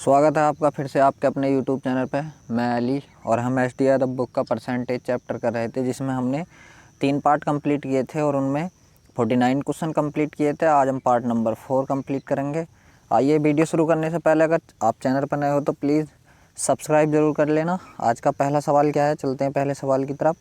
स्वागत है आपका फिर से आपके अपने YouTube चैनल पे। मैं अली और हम SDR द बुक का परसेंटेज चैप्टर कर रहे थे, जिसमें हमने 3 पार्ट कंप्लीट किए थे और उनमें 49 क्वेश्चन कंप्लीट किए थे। आज हम पार्ट नंबर 4 कंप्लीट करेंगे। आइए, वीडियो शुरू करने से पहले अगर आप चैनल पर नए हो तो प्लीज़ सब्सक्राइब ज़रूर कर लेना। आज का पहला सवाल क्या है, चलते हैं पहले सवाल की तरफ।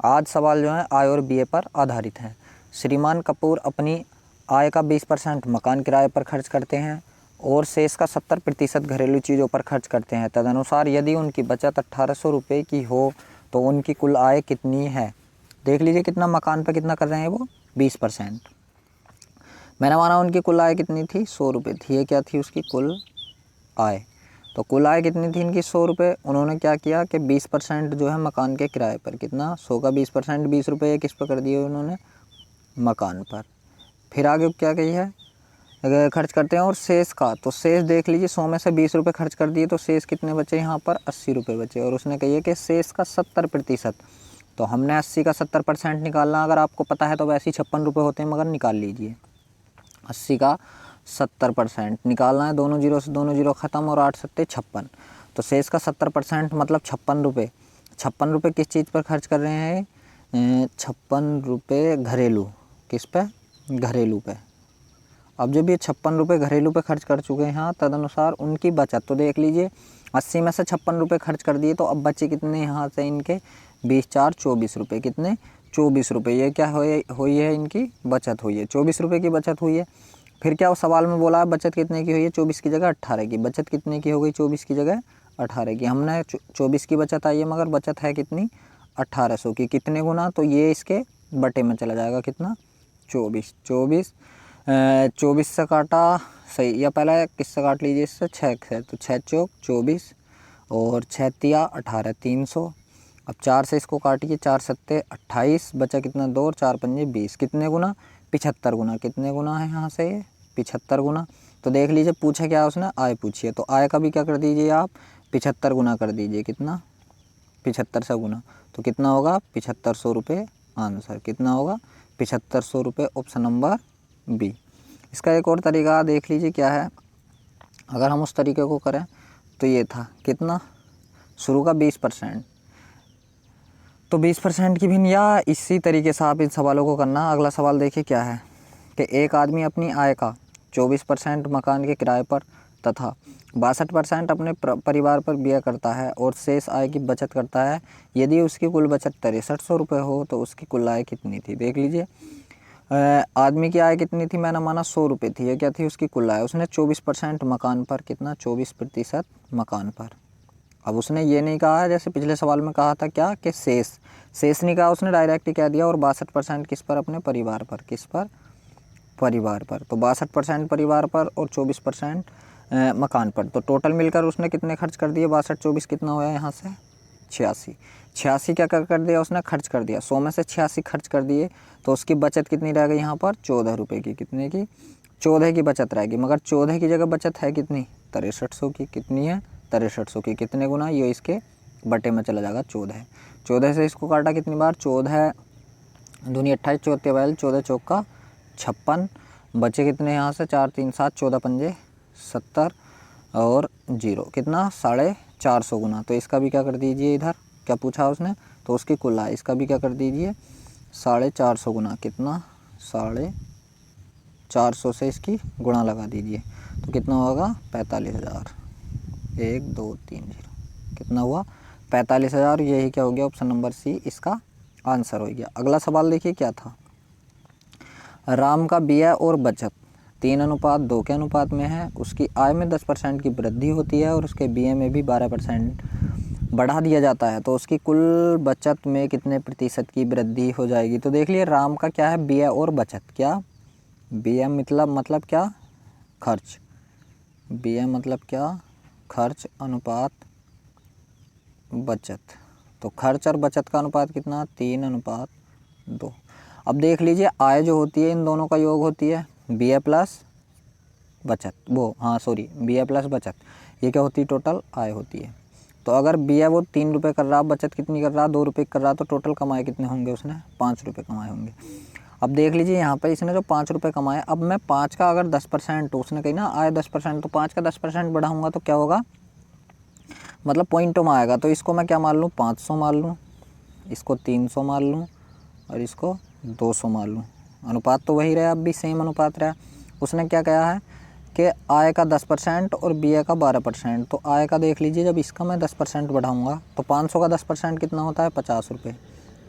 आज सवाल जो है आय और BA पर आधारित है। श्रीमान कपूर अपनी आय का 20% मकान किराए पर खर्च करते हैं और शेष का 70% घरेलू चीज़ों पर खर्च करते हैं। तदनुसार यदि उनकी बचत 1800 रुपये की हो तो उनकी कुल आय कितनी है। देख लीजिए कितना मकान पर कितना कर रहे हैं वो 20%। मैंने माना उनकी कुल आय कितनी थी, 100 रुपये थी। ये क्या थी उसकी कुल आय। तो कुल आय कितनी थी इनकी, 100 रुपये। उन्होंने क्या किया कि 20% जो है मकान के किराए पर, कितना 100 का 20% 20 रुपये किस पर कर दिए उन्होंने, मकान पर। फिर आगे क्या कही है, अगर खर्च करते हैं और शेष का, तो शेष देख लीजिए 100 में से 20 रुपये खर्च कर दिए तो शेष कितने बचे यहाँ पर, 80 रुपये बचे। और उसने कही है कि शेष का 70%, तो हमने 80 का 70% निकालना। अगर आपको पता है तो वैसे ही 56 रुपये होते हैं, मगर निकाल लीजिए। 80 का 70% निकालना है, दोनों जीरो से दोनों जीरो ख़त्म और 8 सत्ते 56। तो शेष का 70% मतलब 56 रुपये। 56 रुपये किस चीज़ पर खर्च कर रहे हैं, 56 रुपये घरेलू, किस पे, घरेलू पे। अब जब ये 56 रुपये घरेलू पे खर्च कर चुके हैं, हाँ, तदनुसार उनकी बचत तो देख लीजिए 80 में से 56 रुपये खर्च कर दिए, तो अब बचे कितने यहाँ से इनके 20 4 24 रुपये, कितने 24 रुपये। ये क्या हुई है इनकी बचत हुई है, 24 रुपये की बचत हुई है। फिर क्या उस सवाल में बोला है बचत कितने की हुई है, 24 की जगह 18 की। बचत कितने की हो गई, 24 की जगह 18 की। हमने 24 की बचत आई है, मगर बचत है कितनी, 1800 की। कितने गुना, तो ये इसके बटे में चला जाएगा, कितना 24। 24 से काटा सही, या पहले किससे काट लीजिए, इससे 6 से, तो 6 चौक 24 और 6 तिया 18, 300। अब 4 से इसको काटिए, 4 सत्ते 28, बचा कितना 2 और 4 पंजे 20। कितने गुना, 75 गुना। कितने गुना है यहाँ से ये, 75 गुना। तो देख लीजिए पूछा क्या उसने, आय पूछी है, तो आय का भी क्या कर दीजिए आप, 75 गुना कर दीजिए। कितना, 75 से गुना, तो कितना होगा 7500 रुपये। आंसर कितना होगा, 7500 रुपये, ऑप्शन नंबर बी। इसका एक और तरीका देख लीजिए क्या है। अगर हम उस तरीके को करें तो ये था कितना, शुरू का 20%, तो 20% की भी, या इसी तरीके से आप इन सवालों को करना। अगला सवाल देखिए क्या है कि एक आदमी अपनी आय का 24% मकान के किराए पर तथा 62% अपने परिवार पर व्यय करता है और शेष आय की बचत करता है। यदि उसकी कुल बचत 6300 रुपये हो तो उसकी कुल आय कितनी थी। देख लीजिए आदमी की आय कितनी थी, मैंने माना 100 रुपये थी। ये क्या थी उसकी कुल आय। उसने 24% मकान पर, कितना 24% मकान पर। अब उसने ये नहीं कहा है जैसे पिछले सवाल में कहा था क्या कि शेष नहीं कहा उसने, डायरेक्ट ही कह दिया। और 62% किस पर, अपने परिवार पर, किस पर, परिवार पर। तो 62% परिवार पर और 24% मकान पर। तो टोटल मिलकर उसने कितने खर्च कर दिए, 62 24 कितना हुआ यहाँ से 86। 86 क्या कर दिया उसने, खर्च कर दिया। 100 में से 86 खर्च कर दिए, तो उसकी बचत कितनी रह गई यहाँ पर, 14 रुपये की। कितने की, 14 की बचत रहेगी। मगर 14 की जगह बचत है कितनी, 6300 की। कितनी है, 6300 की। कितने गुना, ये इसके बटे में चला जाएगा 14। 14 से इसको काटा कितनी बार, 14 दूनी 28, 14 बैल, 14 चौक का 56। बचे कितने यहाँ से, 4 3 7, 14 पंजे 70 और 0, कितना 450 गुना। तो इसका भी क्या कर दीजिए, इधर क्या पूछा उसने, तो उसकी कुल आय, इसका भी क्या कर दीजिए 450 गुना। कितना, 450 से इसकी गुणा लगा दीजिए, तो कितना होगा 45,000। 1 2 3 0, कितना हुआ 45,000। यही क्या हो गया, ऑप्शन नंबर सी इसका आंसर हो गया। अगला सवाल देखिए क्या था। राम का व्यय और बचत 3:2 के अनुपात में है। उसकी आय में 10% की वृद्धि होती है और उसके व्यय में भी 12% बढ़ा दिया जाता है, तो उसकी कुल बचत में कितने प्रतिशत की वृद्धि हो जाएगी। तो देख लिए राम का क्या है, व्यय और बचत। क्या, व्यय मतलब क्या, खर्च। व्यय मतलब क्या, खर्च अनुपात बचत। तो खर्च और बचत का अनुपात कितना, 3:2। अब देख लीजिए आय जो होती है इन दोनों का योग होती है, व्यय प्लस बचत, व्यय प्लस बचत। ये क्या होती है, टोटल आय होती है। तो अगर व्यय वो 3 रुपये कर रहा, बचत कितनी कर रहा, 2 रुपये कर रहा, तो टोटल कमाए कितने होंगे उसने, 5 रुपये कमाए होंगे। अब देख लीजिए यहाँ पे इसने जो 5 रुपये कमाए, अब मैं 5 का अगर 10%, तो उसने कही ना आए 10%, तो 5 का 10% बढ़ाऊँगा तो क्या होगा, मतलब पॉइंटों में आएगा। तो इसको मैं क्या मान लूँ, 500 मान लूँ, इसको 300 मान लूँ और इसको 200 मान लूँ। अनुपात तो वही रहा, अब भी सेम अनुपात रहा। उसने क्या कहा है कि आय का 10% और व्यय का 12%। तो आय का देख लीजिए, जब इसका मैं 10% बढ़ाऊँगा तो 500 का 10% कितना होता है, 50 रुपये।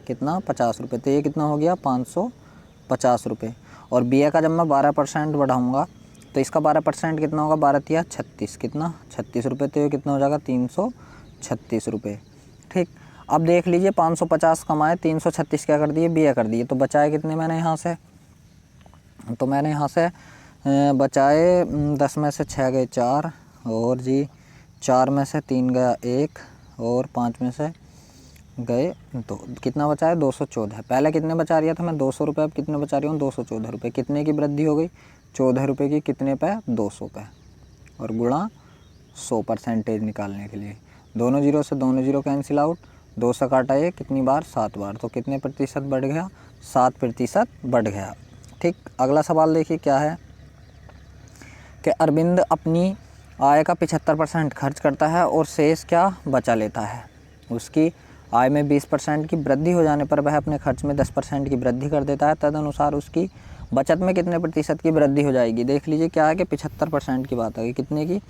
कितना, 50 रुपये। तो ये कितना हो गया, 550 रुपये। और व्यय का जब मैं 12% बढ़ाऊँगा तो इसका 12% कितना होगा, 12 तिया 36, कितना, 36 रुपये। तो ये कितना हो जाएगा, 336 रुपये। ठीक, अब देख लीजिए 550 कमाए, 336 क्या कर दिए, व्यय कर दिए। तो बचाए कितने मैंने यहाँ से, तो मैंने यहाँ से बचाए 10 में से 6 गए 4, और जी 4 में से 3 गया 1, और 5 में से गए 2, कितना बचाया, 214। पहले कितने बचा रहा था मैं, 200 रुपये, अब कितने बचा रही हूँ, 214 रुपये। कितने की वृद्धि हो गई, 14 रुपये की, कितने पे, 200 पे, और गुणा 100% निकालने के लिए दोनों जीरो से दोनों जीरो कैंसिल आउट, 2 से काटा ये कितनी बार, 7 बार। तो कितने प्रतिशत बढ़ गया, 7% बढ़ गया। ठीक, अगला सवाल देखिए क्या है कि अरविंद अपनी आय का 75% खर्च करता है और शेष क्या बचा लेता है। उसकी आय में 20% की वृद्धि हो जाने पर वह अपने खर्च में 10% की वृद्धि कर देता है। तदनुसार उसकी बचत में कितने प्रतिशत की वृद्धि हो जाएगी। देख लीजिए क्या है कि 75% की बात आ गई, कितने की,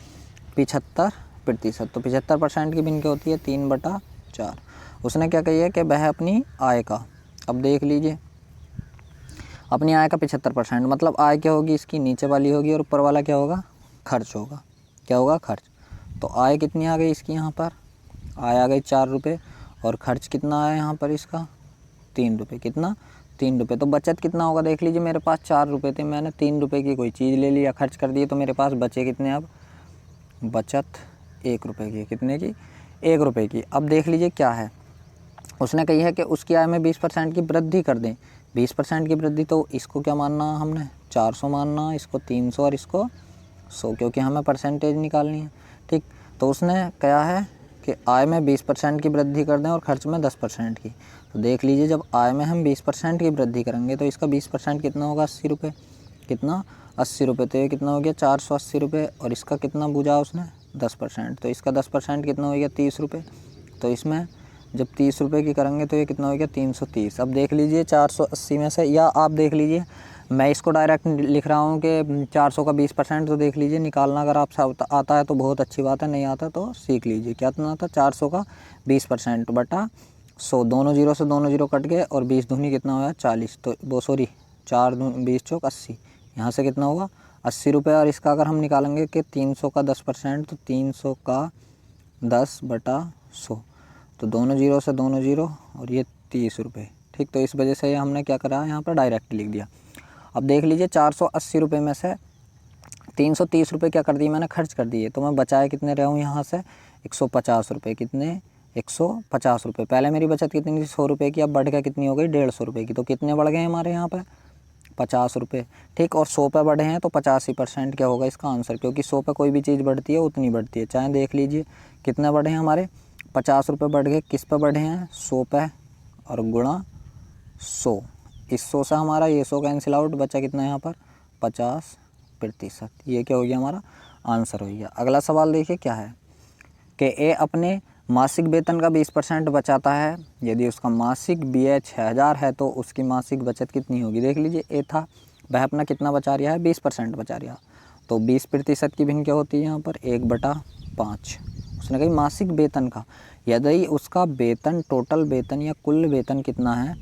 75%। तो 75% की भिन्न क्या होती है, 3/4। उसने क्या कही है कि वह अपनी आय का, अब देख लीजिए अपनी आय का 75%, मतलब आय क्या होगी इसकी, नीचे वाली होगी, और ऊपर वाला क्या होगा, खर्च होगा। क्या होगा, खर्च। तो आय कितनी आ गई इसकी, यहाँ पर आय आ गई 4 रुपये, और खर्च कितना आया यहाँ पर इसका, 3 रुपये। कितना, 3 रुपये। तो बचत कितना होगा, देख लीजिए मेरे पास 4 रुपये थे, मैंने 3 रुपये की कोई चीज़ ले लिया, खर्च कर दिए, तो मेरे पास बचे कितने, अब बचत 1 रुपये की, कितने की, 1 रुपये की। अब देख लीजिए क्या है, उसने कही है कि उसकी आय में 20% की वृद्धि कर दें। 20% की वृद्धि, तो इसको क्या मानना हमने, 400 मानना, इसको 300 और इसको 100, क्योंकि हमें परसेंटेज निकालनी है। ठीक, तो उसने कहा है कि आय में 20% की वृद्धि कर दें और खर्च में 10% की। तो देख लीजिए जब आय में हम 20% की वृद्धि करेंगे तो इसका 20% कितना होगा, 80 रुपये। कितना, 80 रुपये। तो ये कितना हो गया, 480 रुपये। और इसका कितना बूझा उसने, 10%। तो इसका 10% कितना हो गया, 30 रुपये। तो इसमें जब 30 रुपये की करेंगे तो ये कितना हो गया, 330। अब देख लीजिए 480 में से, या आप देख लीजिए मैं इसको डायरेक्ट लिख रहा हूँ कि 400 का 20%। तो देख लीजिए निकालना अगर आप आता है तो बहुत अच्छी बात है, नहीं आता तो सीख लीजिए। क्या इतना था, 400 का 20% बटा 100, दोनों जीरो से दोनों जीरो कट गए, और 20 दूनी कितना हुआ, 40। तो वो सॉरी 4 20 चौक 80, यहाँ से कितना होगा, 80 रुपये। और इसका अगर हम निकालेंगे कि 300 का 10%, तो 300 का 10/100, तो दोनों जीरो से दोनों जीरो, और ये 30 रुपये। ठीक, तो इस वजह से हमने क्या करा, यहाँ पर डायरेक्ट लिख दिया। अब देख लीजिए 480 रुपये में से 330 रुपये क्या कर दिए मैंने, खर्च कर दिए। तो मैं बचाए कितने रहा हूँ यहाँ से, 150 रुपये। कितने, 150 रुपये। पहले मेरी बचत कितनी थी, 100 रुपये की, अब बढ़ गया कितनी हो गई, 150 रुपये की। तो कितने बढ़ गए हमारे यहाँ पर, 50 रुपये। ठीक, और 100 पे बढ़े हैं तो 85% क्या होगा इसका आंसर, क्योंकि 100 पे कोई भी चीज़ बढ़ती है उतनी बढ़ती है। चाहे देख लीजिए कितने बढ़े हैं हमारे, 50 रुपये बढ़ गए, किस पे बढ़े हैं, 100 पे, और गुणा 100। इस 100 से हमारा ये 100 कैंसिल आउट, बचा कितना यहाँ पर, 50%। ये क्या हो गया, हमारा आंसर हो गया। अगला सवाल देखिए क्या है कि ए अपने मासिक वेतन का 20% बचाता है। यदि उसका मासिक व्यय 6000 है तो उसकी मासिक बचत कितनी होगी। देख लीजिए ए था, वह अपना कितना बचा रहा है, 20% बचा रहा। तो 20% की भिन्न क्या होती है यहाँ पर, 1/5। उसने कही मासिक वेतन का, यदि उसका वेतन, टोटल वेतन या कुल वेतन कितना है,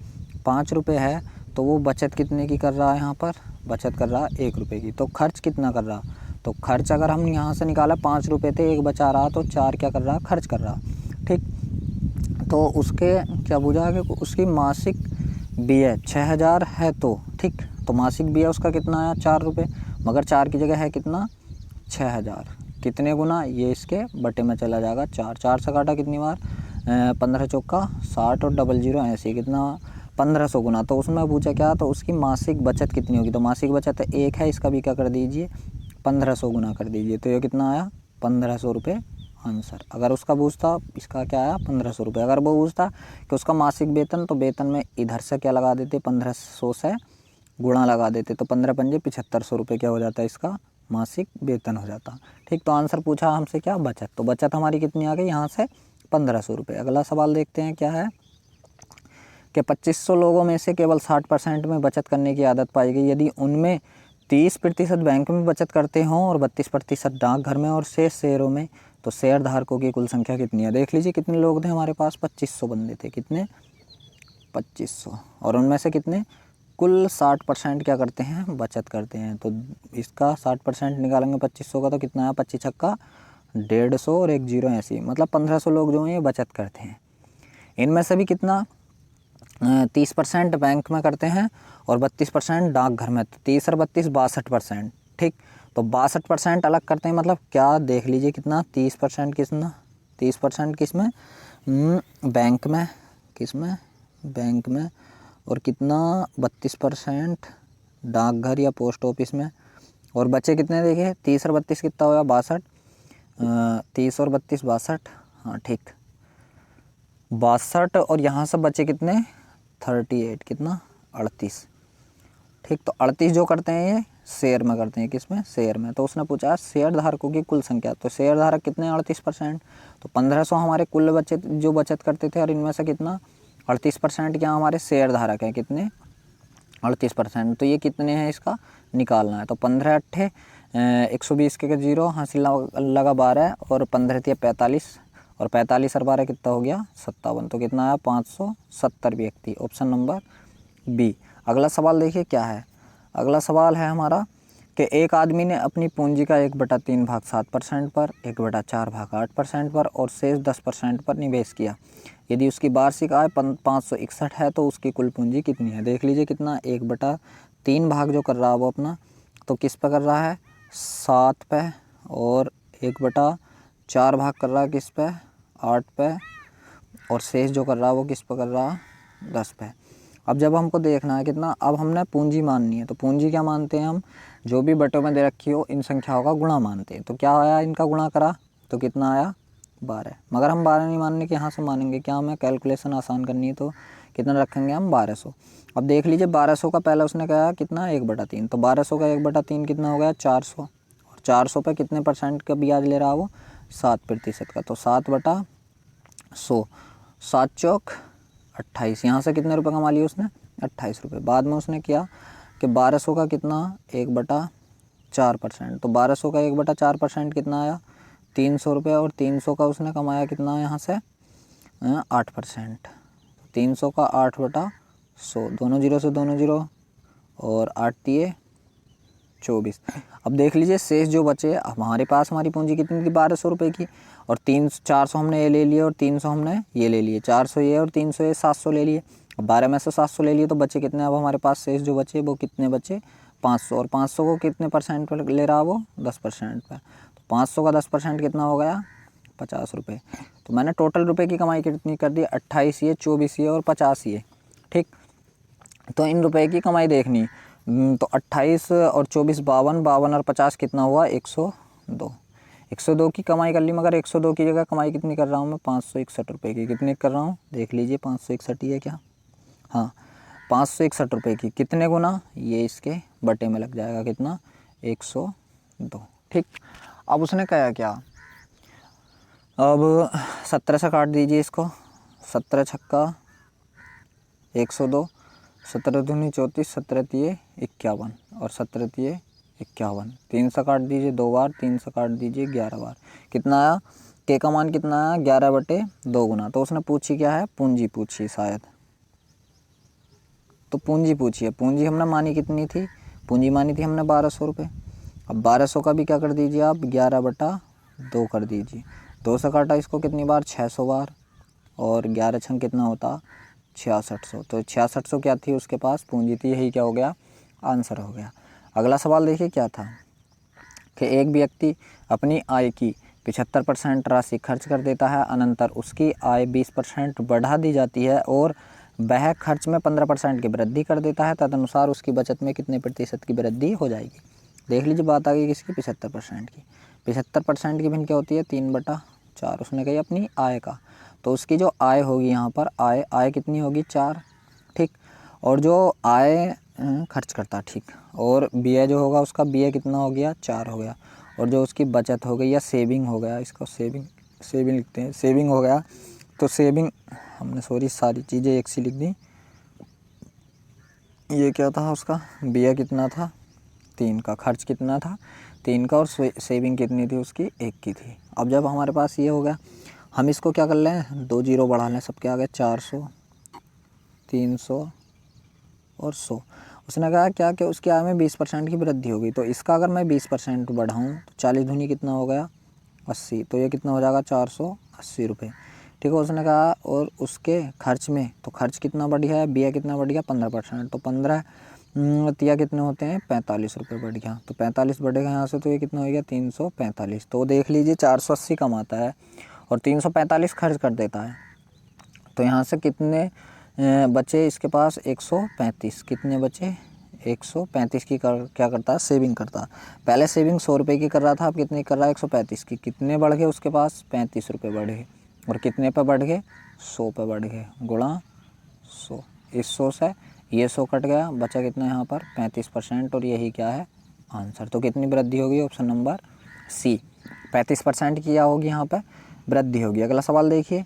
5 रुपये है, तो वो बचत कितने की कर रहा है, यहाँ पर बचत कर रहा है 1 रुपये की। तो खर्च कितना कर रहा, तो खर्च अगर हम यहाँ से निकाला, 5 रुपये थे, 1 बचा रहा, तो 4 क्या कर रहा, खर्च कर रहा। ठीक, तो उसके क्या बुझा कि उसकी मासिक व्यय 6000 है, तो ठीक, तो मासिक व्यय उसका कितना आया, 4 रुपये, मगर 4 की जगह है कितना, 6000। कितने गुना, ये इसके बटे में चला जाएगा 4। 4 से काटा कितनी बार, 15 चौका 60, और 00 ऐसे कितना, 1500 गुना। तो उसमें पूछा क्या, तो उसकी मासिक बचत कितनी होगी। तो मासिक बचत 1 है, इसका भी क्या कर दीजिए, 1500 गुना कर दीजिए। तो ये कितना आया, 1500 रुपये आंसर। अगर उसका पूछता, इसका क्या आया, 1500 रुपये। अगर वो पूछता कि उसका मासिक वेतन, तो वेतन में इधर से क्या लगा देते, 1500 से गुणा लगा देते तो 15 पंजे 7500 रुपये क्या हो जाता है, इसका मासिक वेतन हो जाता। ठीक, तो आंसर पूछा हमसे क्या, बचत। तो बचत हमारी कितनी आ गई यहाँ से, 1500 रुपये। अगला सवाल देखते हैं क्या है कि 2500 लोगों में से केवल 60% में बचत करने की आदत पाई गई। यदि उनमें 30% बैंक में बचत करते हों और 32% डाकघर में और शेष शेयरों में, तो शेयर धारकों की कुल संख्या कितनी है। देख लीजिए कितने लोग थे हमारे पास, 2500 बंदे थे। कितने, 2500। और उनमें से कितने, कुल 60% क्या करते हैं, बचत करते हैं। तो इसका 60% निकालेंगे 2500 का, तो कितना है, 25 छक्का 150 और 1 जीरो 80, मतलब 1500 लोग जो हैं ये बचत करते हैं। इनमें से भी कितना, 30% बैंक में करते हैं और 32% डाकघर में। तो 30 और 32 62%। ठीक, तो 62% अलग करते हैं, मतलब क्या, देख लीजिए कितना, 30% किसमें, 30% किसमें, बैंक में, किसमें, बैंक में, और कितना 32% डाकघर या पोस्ट ऑफिस में। और बचे कितने, देखिए 30 और 32 कितना होगा, 62, 30 और 32 62, हाँ ठीक 62। और यहाँ से बचे कितने, 38, कितना 38। ठीक, तो 38 जो करते हैं ये शेयर में करते हैं, किसमें, शेयर में। तो उसने पूछा शेयर धारकों की कुल संख्या, तो शेयर धारक कितने, 38%। तो 1500 हमारे कुल बचत जो बचत करते थे, और इनमें से कितना 38% क्या हमारे शेयर धारक हैं, कितने 38%। तो ये कितने हैं, इसका निकालना है। तो 15 अट्ठे 120 के जीरो, हासिल लगा 12 और 15 थे 45 और 45 और 12 कितना हो गया, 57। तो कितना आया, 570 व्यक्ति। Option number B. अगला सवाल देखिए क्या है। अगला सवाल है हमारा कि एक आदमी ने अपनी पूंजी का 1/3 भाग 7% पर, 1/4 भाग 8% पर और शेष 10% पर निवेश किया। यदि उसकी वार्षिक आय 561 है तो उसकी कुल पूंजी कितनी है। देख लीजिए कितना, 1/3 भाग जो कर रहा है वो अपना, तो किस पे कर रहा है, 7 पे, और 1/4 भाग कर रहा है किस पे, 8 पे, और शेष जो कर रहा है वो किस पे कर रहा है, 10 पे। अब जब हमको देखना है कितना, अब हमने पूंजी माननी है। तो पूंजी क्या मानते हैं हम, जो भी बटों में दे रखी हो इन संख्याओं का गुणा मानते हैं। तो क्या आया, इनका गुणा करा तो कितना आया, 12। मगर हम 12 नहीं मानने के, यहाँ से मानेंगे क्या, हमें कैलकुलेशन आसान करनी है। तो कितना रखेंगे हम, 1200। अब देख लीजिए 1200 का पहले उसने कहा कितना, 1/3। तो 1200 का 1/3 कितना हो गया, 400। और 400 पे कितने % का ब्याज ले रहा है वो, 7% का। तो 7/100, 7 चौक 28। यहाँ से कितने रुपए कमा लिए उसने, 28 रुपये। बाद में उसने किया कि 1200 का कितना, 1/4%। तो 1200 का 1/4% कितना आया, 300 रुपये। और 300 का उसने कमाया कितना, यहाँ से 8%। 300 का 8/100, दोनों जीरो से दोनों जीरो, और 8 दिए 24। अब देख लीजिए शेष जो बचे, अब हमारे पास हमारी पूंजी कितनी थी, 1200 रुपये की। और 400 हमने ये ले लिए और 300 हमने ये ले लिए, 400 ये और 300 ये, 700 ले लिए। अब 12 में से 700 ले लिए तो बचे कितने, अब हमारे पास शेष जो बचे वो कितने बचे, 500। और 500 को कितने % पर ले रहा वो, 10% पर। तो 500 का 10% कितना हो गया, 50 रुपये। तो मैंने टोटल रुपये की कमाई कितनी कर दी, 28 ये, 24 ये और 50 ये। ठीक, तो इन रुपए की कमाई देखनी, तो 28 और 24 52, 52 और 50 कितना हुआ, 102। 102 की कमाई कर ली, मगर 102 की जगह कमाई कितनी कर रहा हूँ मैं, 561 रुपये की। कितनी कर रहा हूँ, देख लीजिए 561 ही है क्या, हाँ 561 रुपये की। कितने गुना, ये इसके बटे में लग जाएगा कितना, 102। ठीक, अब उसने कहा क्या, अब 17 से काट दीजिए इसको, 17 छक्का 102, 17 दूनी 34, 17 तिये 51 और 17 तिये 51। 3 से काट दीजिए 2 बार, 3 से काट दीजिए 11 बार। कितना आया, के का मान कितना आया, 11/2 गुना। तो उसने पूछी क्या है, पूंजी पूछी शायद, तो पूंजी पूछी है। पूंजी हमने मानी कितनी थी, पूंजी मानी थी हमने 1200 रुपये। अब 1200 का भी क्या कर दीजिए आप, 11/2 कर दीजिए। 2 से काटा इसको कितनी बार, 600 बार, और 11 छंग कितना होता, 6600। तो 6600 क्या थी उसके पास, पूंजी थी। यही क्या हो गया, आंसर हो गया। अगला सवाल देखिए क्या था कि एक व्यक्ति अपनी आय की 75% राशि खर्च कर देता है, अनंतर उसकी आय 20% बढ़ा दी जाती है और वह खर्च में 15% की वृद्धि कर देता है। तदनुसार उसकी बचत में कितने % की वृद्धि हो जाएगी। देख लीजिए बात आ गई किसकी, 75% की। 75% की भिन्न क्या होती है, 3/4। उसने कही अपनी आय का, तो उसकी जो आय होगी यहाँ पर, आय कितनी होगी, 4। ठीक, और जो आय खर्च करता, ठीक। और BA जो होगा उसका BA कितना हो गया, 4 हो गया। और जो उसकी बचत हो गई या सेविंग हो गया, इसको सेविंग लिखते हैं, सेविंग हो गया। तो सेविंग हमने सॉरी सारी चीज़ें एक सी लिख दी। ये क्या था उसका, BA कितना था 3 का, खर्च कितना था 3 का, और सेविंग कितनी थी उसकी 1 की थी। अब जब हमारे पास ये हो गया, हम इसको क्या कर लें, 2 जीरो बढ़ा लें, सबके आगे 400, 300 और 100। उसने कहा क्या कि उसकी आय में 20% की वृद्धि होगी। तो इसका अगर मैं 20% बढ़ाऊँ तो 40 दूनी कितना हो गया 80, तो ये कितना हो जाएगा 480 रुपये, ठीक है। उसने कहा और उसके खर्च में, तो खर्च कितना बढ़ गया है, BA कितना बढ़ गया 15%, तो 15 तिया कितने होते हैं 45 रुपये बढ़ गया। तो 45 बढ़ेगा यहाँ से, तो ये कितना हो गया 345। तो देख लीजिए 480 कमाता है और 345 खर्च कर देता है। तो यहाँ से कितने बचे इसके पास 135, कितने बचे 135 की क्या करता है, सेविंग करता है। पहले सेविंग 100 रुपये की कर रहा था, अब कितनी कर रहा है 135 की। कितने बढ़ गए उसके पास 35 रुपये बढ़ गए, और कितने पे बढ़ गए 100 पे बढ़ गए, गुणा 100। इस 100 से ये 100 कट गया, बचा कितना यहाँ पर 35%, और यही क्या है आंसर। तो कितनी वृद्धि होगी, ऑप्शन नंबर सी 35% की क्या होगी यहाँ पर वृद्धि होगी। अगला सवाल देखिए,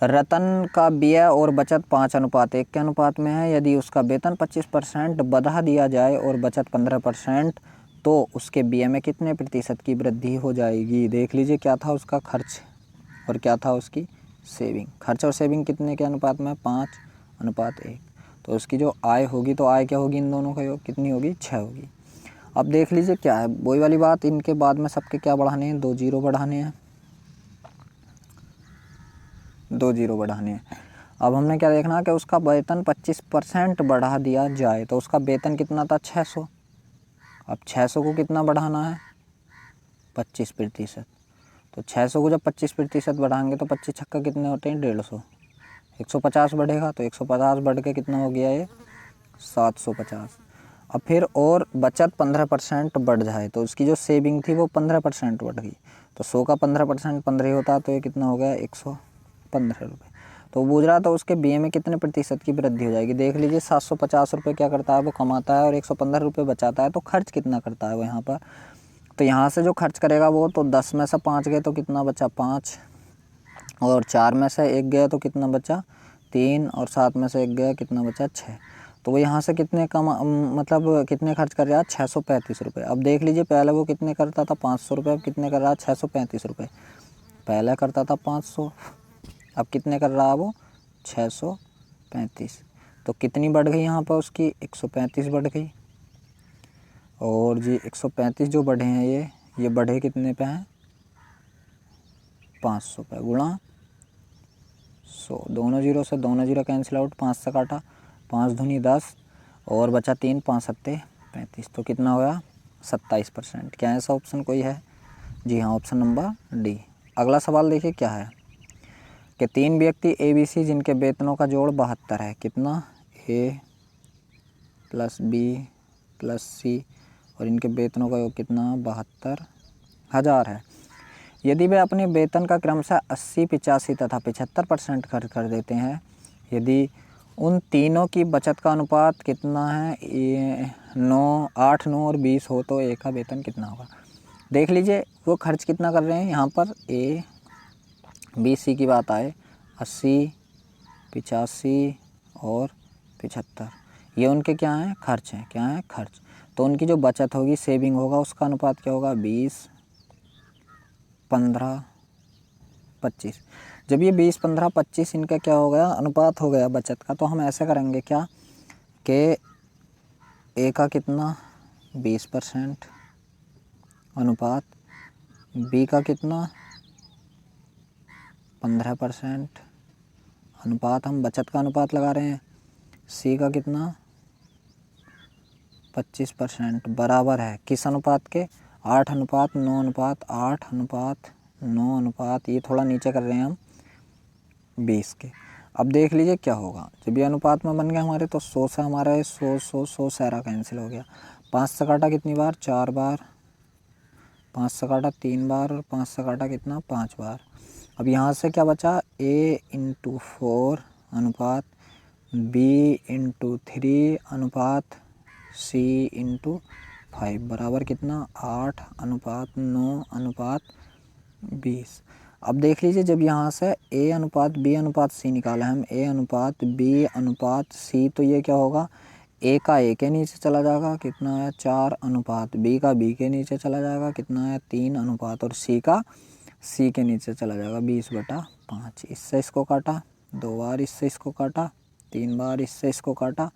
रतन का BA और बचत 5:1 के अनुपात में है। यदि उसका वेतन 25% बढ़ा दिया जाए और बचत 15%, तो उसके BA में कितने प्रतिशत की वृद्धि हो जाएगी। देख लीजिए क्या था उसका खर्च और क्या था उसकी सेविंग। खर्च और सेविंग कितने के अनुपात में, 5:1। तो उसकी जो आय होगी, तो आय क्या होगी इन दोनों का योग, कितनी होगी 6 होगी। अब देख लीजिए क्या है, वही वाली बात, इनके बाद में सबके क्या बढ़ाने हैं, 2 जीरो बढ़ाने हैं, 2 जीरो बढ़ाने हैं। अब हमने क्या देखना कि उसका वेतन 25% बढ़ा दिया जाए। तो उसका वेतन कितना था 600, अब 600 को कितना बढ़ाना है 25%। तो 600 को जब 25% बढ़ाएंगे तो 25 छक्का कितने होते हैं 150, 150 बढ़ेगा। तो 150 बढ़ के कितना हो गया ये 750। अब फिर और बचत 15% बढ़ जाए, तो उसकी जो सेविंग थी वो 15% बढ़ गई। तो 100 का 15% 15 ही होता है, तो ये कितना हो गया 115 रुपये। तो वो पूछ रहा था उसके BA में कितने प्रतिशत की वृद्धि हो जाएगी। देख लीजिए 750 रुपये क्या करता है वो कमाता है, और 115 रुपये बचाता है। तो खर्च कितना करता है वो यहाँ पर, तो यहाँ से जो खर्च करेगा वो, तो 10 में से 5 गए तो कितना बचा 5, और 4 में से 1 गया तो कितना बचा 3, और 7 में से 1 गया कितना बचा 6। तो वो यहाँ से कितने मतलब कितने खर्च कर रहा है 635 रुपये। अब देख लीजिए पहले वो कितने करता था 500 रुपये, अब कितने कर रहा है 635 रुपये। पहले करता था 500, अब कितने कर रहा है वो 635। तो कितनी बढ़ गई यहाँ पर उसकी 135 बढ़ गई। और जी 135 जो बढ़े हैं ये बढ़े कितने पे हैं 500 पे, गुणा 100। दोनों जीरो से दोनों जीरो कैंसिल आउट, 5 से काटा, 5 दूनी 10 और बचा 3, 5 सत्ते 35। तो कितना होगा 27%। क्या ऐसा ऑप्शन कोई है, जी हाँ ऑप्शन नंबर डी। अगला सवाल देखिए क्या है कि 3 व्यक्ति ABC जिनके वेतनों का जोड़ 72 है, कितना A + B + C, और इनके वेतनों का योग कितना 72,000 है। यदि वे अपने वेतन का क्रमशः 80, 85 तथा 75% खर्च कर देते हैं, यदि उन तीनों की बचत का अनुपात कितना है 9, 8, 9 और 20 हो, तो A का वेतन कितना होगा। देख लीजिए वो खर्च कितना कर रहे हैं यहाँ पर A B C की बात आए 80, 85 और 75, ये उनके क्या हैं खर्च हैं, क्या हैं खर्च। तो उनकी जो बचत होगी सेविंग होगा उसका अनुपात क्या होगा 20, 15, 25। जब ये 20, 15, 25 इनका क्या हो गया अनुपात हो गया बचत का, तो हम ऐसा करेंगे क्या कि A का कितना 20% अनुपात, B का कितना 15% अनुपात, हम बचत का अनुपात लगा रहे हैं, C का कितना 25% बराबर है किस अनुपात के 8:9:8:9:9, ये थोड़ा नीचे कर रहे हैं हम 20 के। अब देख लीजिए क्या होगा जब ये अनुपात में बन गया हमारे, तो 100 से हमारा 100 सारा कैंसिल हो गया। 5 से काटा कितनी बार 4 बार, 5 से काटा 3 बार, और 5 से काटा कितना 5 बार। अब यहाँ से क्या बचा A/4 अनुपात B/3 अनुपात सी इंटू 5 बराबर कितना 8:9:20। अब देख लीजिए जब यहाँ से A अनुपात B अनुपात C निकाला हम, A अनुपात B अनुपात C, तो ये क्या होगा, A का A के नीचे चला जाएगा, कितना है 4 अनुपात, B का B के नीचे चला जाएगा, कितना है 3 अनुपात, और C का C के नीचे चला जाएगा 20/5। इससे इसको काटा 2 बार, इससे इसको काटा 3 बार, इससे इसको काटा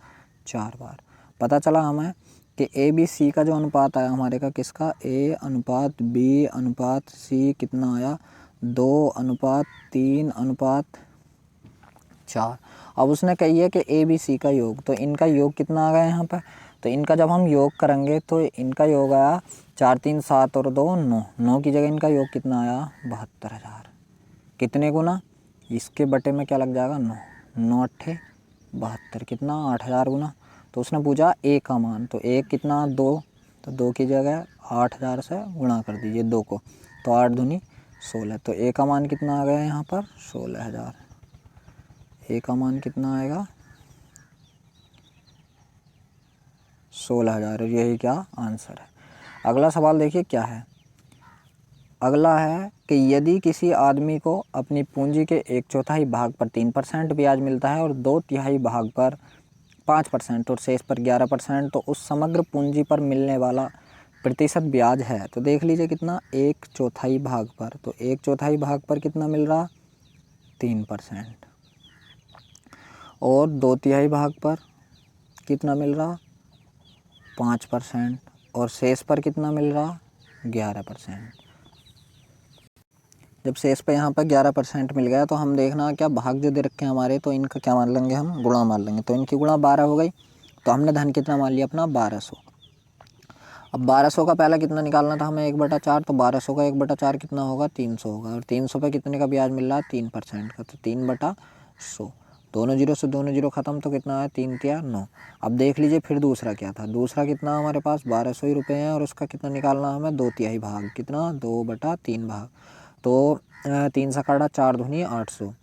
4 बार। पता चला हमें कि ए बी सी का जो अनुपात आया हमारे का किसका, A अनुपात B अनुपात C कितना आया 2:3:4। अब उसने कही है कि ए बी सी का योग, तो इनका योग कितना आ गया यहाँ पर, तो इनका जब हम योग करेंगे तो इनका योग आया 4 3 7 और 2 9, 9 की जगह इनका योग कितना आया 72,000। कितने गुना, इसके बटे में क्या लग जाएगा 9, 9 8 72, कितना 8,000 गुना। तो उसने पूछा ए का मान, तो एक कितना 2, तो 2 की जगह 8,000 से गुणा कर दीजिए 2 को, तो 8 दूनी 16, तो ए का मान कितना आ गया यहाँ पर 16,000। ए का मान कितना आएगा 16,000, यही क्या आंसर है। अगला सवाल देखिए क्या है। अगला है कि यदि किसी आदमी को अपनी पूंजी के 1/4 भाग पर 3% ब्याज मिलता है और 2/3 भाग पर 5% और शेष पर 11%, तो उस समग्र पूंजी पर मिलने वाला प्रतिशत ब्याज है। तो देख लीजिए कितना 1/4 भाग पर, तो 1/4 भाग पर कितना मिल रहा 3%, और 2/3 भाग पर कितना मिल रहा 5%, और शेष पर कितना मिल रहा 11%। जब शेष पे यहाँ पर 11% मिल गया तो हम देखना क्या भाग जो दे रखे हैं हमारे, तो इनका क्या मान लेंगे हम, गुणा मान लेंगे। तो इनकी गुणा 12 हो गई, तो हमने धन कितना मान लिया अपना 1200। अब 1200 का पहला कितना निकालना था हमें 1/4, तो 1200 का 1/4 कितना होगा 300 होगा, और 300 पे कितने का ब्याज मिल रहा है 3% का, तो 3/100। दोनों जीरो से दोनों जीरो खत्म, तो कितना है 3 3 9। अब देख लीजिए फिर दूसरा क्या था, दूसरा कितना हमारे पास 1200 ही रुपये हैं, और उसका कितना निकालना हमें 2/3 भाग, कितना 2/3 भाग, तो 3 से काटा 4 दूनी 800।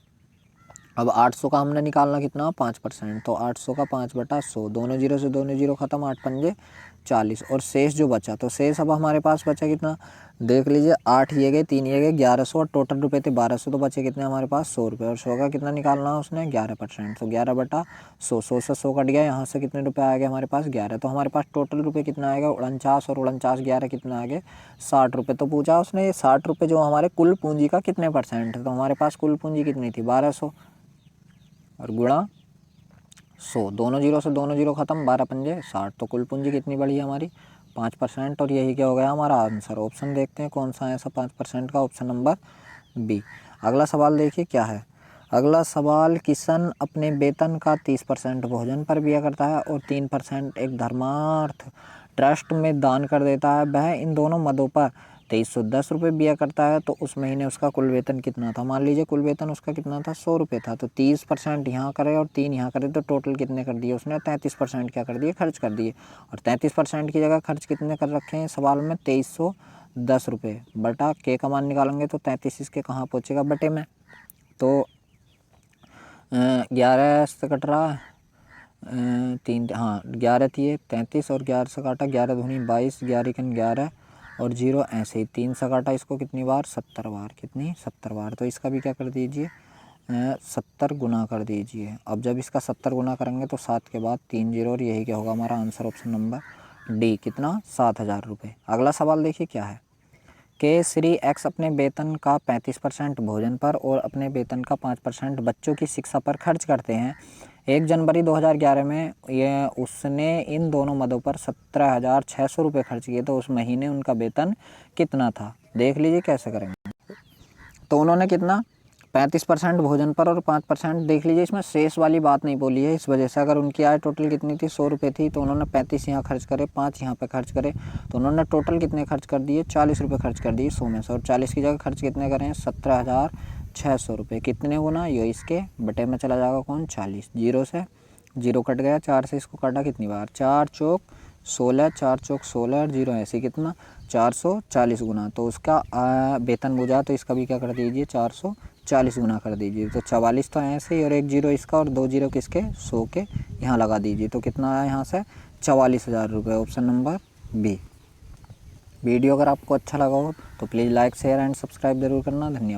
अब 800 का हमने निकालना कितना 5%, तो 800 का 5/100, दोनों जीरो से दोनों जीरो खत्म, 8 पंजे 40, और शेष जो बचा, तो शेष अब हमारे पास बचा कितना, देख लीजिए 8 ये गए 3 ये गए 1100, और टोटल रुपए थे 1200, तो बचे कितने हमारे पास 100 रुपये, और 100 का कितना निकालना है उसने 11%, तो 11/100, 100 से 100 कट गया, यहाँ से कितने रुपये आ गए हमारे पास 11, तो हमारे पास टोटल रुपये कितना आएगा 49, और 49 11 कितना आ गए 60 रुपये। तो पूछा उसने ये 60 रुपये जो हमारे कुल पूंजी का कितने % है, तो हमारे पास कुल पूंजी कितनी थी 1200, और गुणा 100, दोनों जीरो से दोनों जीरो खत्म, 12 पंजे 60, तो कुल पूंजी कितनी बढ़ी हमारी 5%, और यही क्या हो गया हमारा आंसर। ऑप्शन देखते हैं कौन सा है ऐसा 5% का, ऑप्शन नंबर बी। अगला सवाल देखिए क्या है। अगला सवाल, किशन अपने वेतन का 30% भोजन पर व्यय करता है और 3% एक धर्मार्थ ट्रस्ट में दान कर देता है। वह इन दोनों मदों पर 2310 रुपये व्यय करता है, तो उस महीने उसका कुल वेतन कितना था। मान लीजिए कुल वेतन उसका कितना था 100 रुपये था, तो 30% यहाँ करे और 3 यहाँ करे, तो टोटल कितने कर दिए उसने 33% क्या कर दिए खर्च कर दिए। और 33% की जगह खर्च कितने कर रखे हैं सवाल में 2310 रुपये, बटा के का मान निकालेंगे तो 33 इसके कहाँ पहुँचेगा बटे में, तो 11 से कट रहा है 3, हाँ 11 थी 33, और 11 से काटा 11 दूनी 22, 11 इकन 11, और 0 ऐसे ही 3 से काटा इसको कितनी बार 70 बार, कितनी 70 बार, तो इसका भी क्या कर दीजिए 70 गुना कर दीजिए। अब जब इसका 70 गुना करेंगे तो 7 के बाद 3 जीरो, और यही क्या होगा हमारा आंसर ऑप्शन नंबर डी, कितना 7,000 रुपये। अगला सवाल देखिए क्या है कि श्री एक्स अपने वेतन का 35% भोजन पर और अपने वेतन का 5% बच्चों की शिक्षा पर खर्च करते हैं। 1 जनवरी 2011 में उसने इन दोनों मदों पर 17,600 रुपये खर्च किए, तो उस महीने उनका वेतन कितना था। देख लीजिए कैसे करेंगे। तो उन्होंने कितना 35% भोजन पर और 5%, देख लीजिए इसमें शेष वाली बात नहीं बोली है, इस वजह से अगर उनकी आय टोटल कितनी थी 100 रुपये थी, तो उन्होंने 35 यहाँ खर्च करे, 5 यहाँ पे खर्च करे, तो उन्होंने टोटल कितने खर्च कर दिए 40 रुपये खर्च कर दिए 100 में से, और 40 की जगह खर्च कितने करें 17,600 रुपये, कितने गुना ये इसके बटे में चला जाएगा कौन 40, जीरो से जीरो कट गया, 4 से इसको काटा कितनी बार 4 चौक 16, 4 चौक 16, और 0 ऐसे कितना 440 गुना, तो उसका वेतन बुझा, तो इसका भी क्या कर दीजिए 440 गुना कर दीजिए, तो 44 तो ऐसे ही, और 1 जीरो इसका और 2 जीरो किसके 100 के यहाँ लगा दीजिए, तो कितना आया यहाँ से 44,000 रुपये, ऑप्शन नंबर बी। वीडियो अगर आपको अच्छा लगा हो तो please like share and subscribe ज़रूर करना। धन्यवाद।